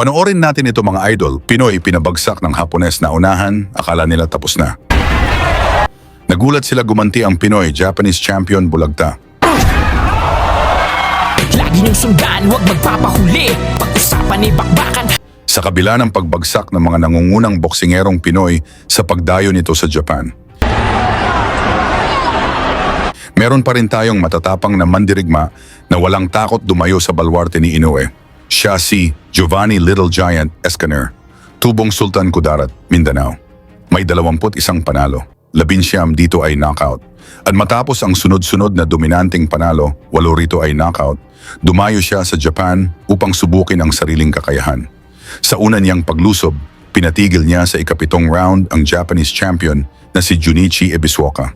Panoorin natin ito mga idol. Pinoy pinabagsak ng Hapones na unahan, akala nila tapos na. Nagulat sila gumanti ang Pinoy, Japanese champion bulagta. Lagi niyong sundan, huwag magpapahuli. Pag-usapan ni bakbakan. Sa kabila ng pagbagsak ng mga nangungunang boksingerong Pinoy sa pagdayo nito sa Japan. Meron pa rin tayong matatapang na mandirigma na walang takot dumayo sa balwarte ni Inoue. Siya si Giovanni Little Giant Escaner, tubong Sultan Kudarat, Mindanao. May 21 panalo, 19 dito ay knockout. At matapos ang sunod-sunod na dominanting panalo, 8 rito ay knockout, dumayo siya sa Japan upang subukin ang sariling kakayahan. Sa una niyang paglusob, pinatigil niya sa ika-7 round ang Japanese champion na si Junichi Ebisuoka.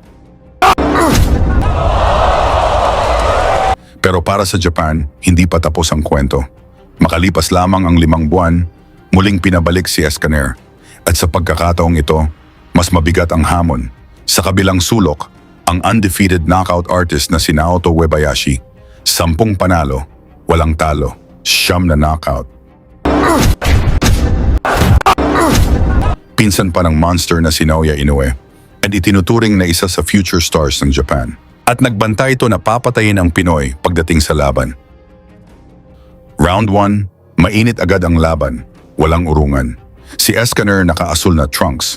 Pero para sa Japan, hindi pa tapos ang kwento. Makalipas lamang ang 5 buwan, muling pinabalik si Escaner. At sa pagkakataong ito, mas mabigat ang hamon. Sa kabilang sulok, ang undefeated knockout artist na si Naoto Uebayashi. 10 panalo, walang talo, 9 na knockout. Pinsan pa ng monster na si Naoya Inoue at itinuturing na isa sa future stars ng Japan. At nagbanta ito na papatayin ang Pinoy pagdating sa laban. Round 1, mainit agad ang laban, walang urungan. Si Escaner nakaasul na trunks.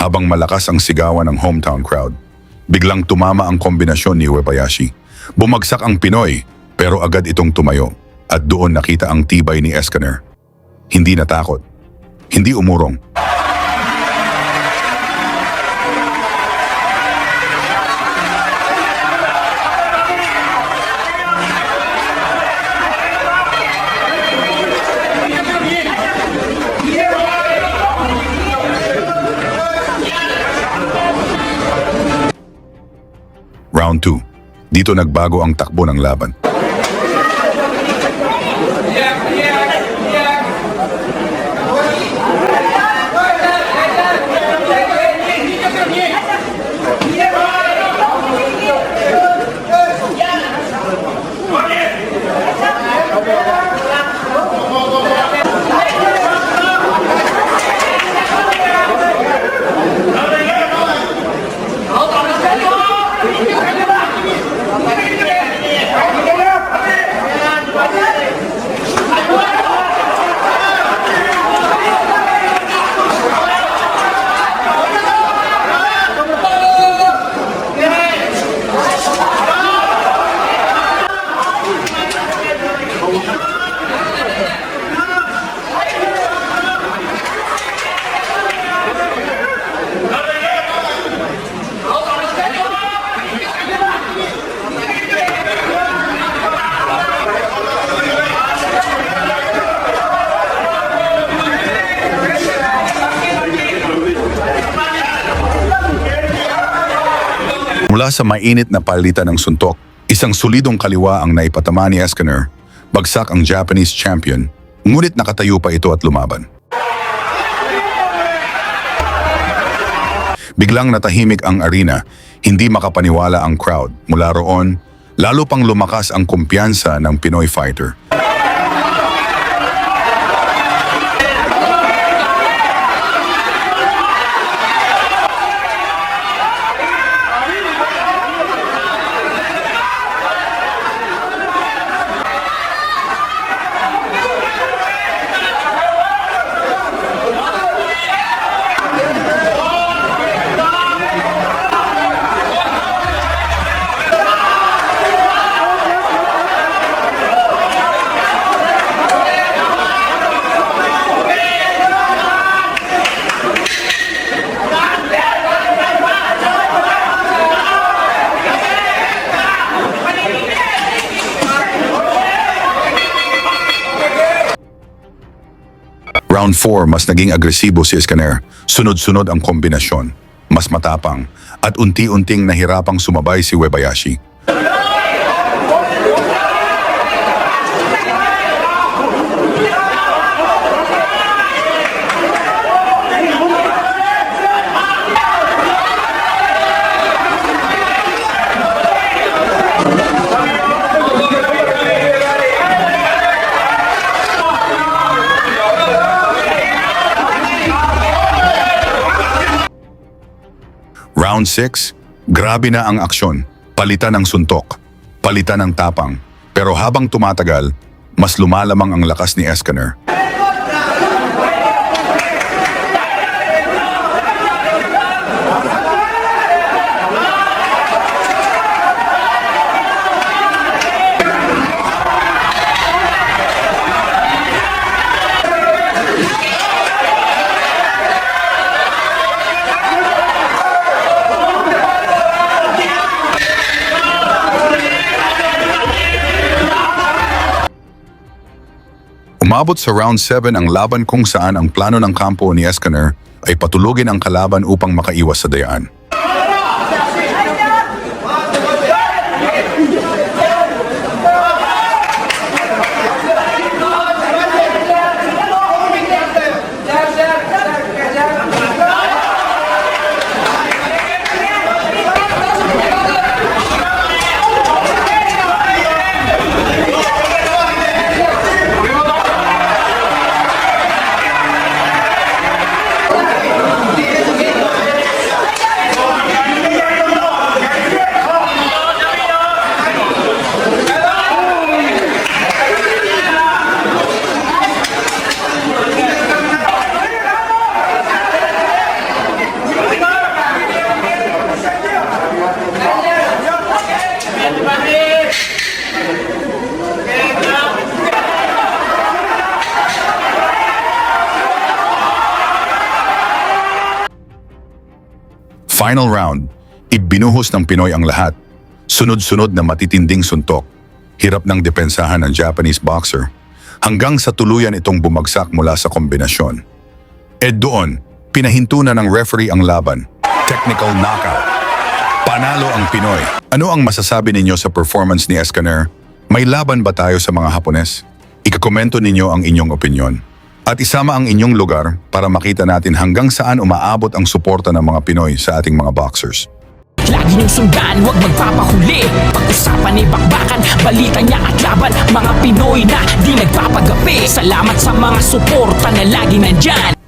Habang malakas ang sigawan ng hometown crowd, biglang tumama ang kombinasyon ni Uebayashi. Bumagsak ang Pinoy, pero agad itong tumayo at doon nakita ang tibay ni Escaner. Hindi natakot, hindi umurong. Round 2. Dito nagbago ang takbo ng laban. Mula sa mainit na palitan ng suntok, isang solidong kaliwa ang naipatama ni Escaner, bagsak ang Japanese champion Ngunit nakatayo pa ito at lumaban. Biglang natahimik ang arena, hindi makapaniwala ang crowd. Mula roon, lalo pang lumakas ang kumpiyansa ng Pinoy fighter. Round 4, mas naging agresibo si Escaner. Sunod-sunod ang kombinasyon. Mas matapang at unti-unting nahirapang sumabay si Webayashi. Round 6, grabe na ang aksyon. Palitan ng suntok, palitan ng tapang. Pero habang tumatagal, mas lumalamang ang lakas ni Escaner. Umabot sa round 7 ang laban kung saan ang plano ng kampo ni Escaner ay patulugin ang kalaban upang makaiwas sa dayaan. Final round, ibinuhos ng Pinoy ang lahat. Sunod-sunod na matitinding suntok. Hirap ng depensahan ng Japanese boxer. Hanggang sa tuluyan itong bumagsak mula sa kombinasyon. Doon, pinahinto na ng referee ang laban. Technical knockout. Panalo ang Pinoy. Ano ang masasabi ninyo sa performance ni Escaner? May laban ba tayo sa mga Hapones? Ikakomento ninyo ang inyong opinyon. At isama ang inyong lugar para makita natin hanggang saan umaabot ang suporta ng mga Pinoy sa ating mga boxers. Lagi niyong sundan, huwag magpapahuli. Pag-usapan ni bakbakan, balita niya at laban. Mga Pinoy na di nagpapagapi. Salamat sa mga suporta na lagi nandyan.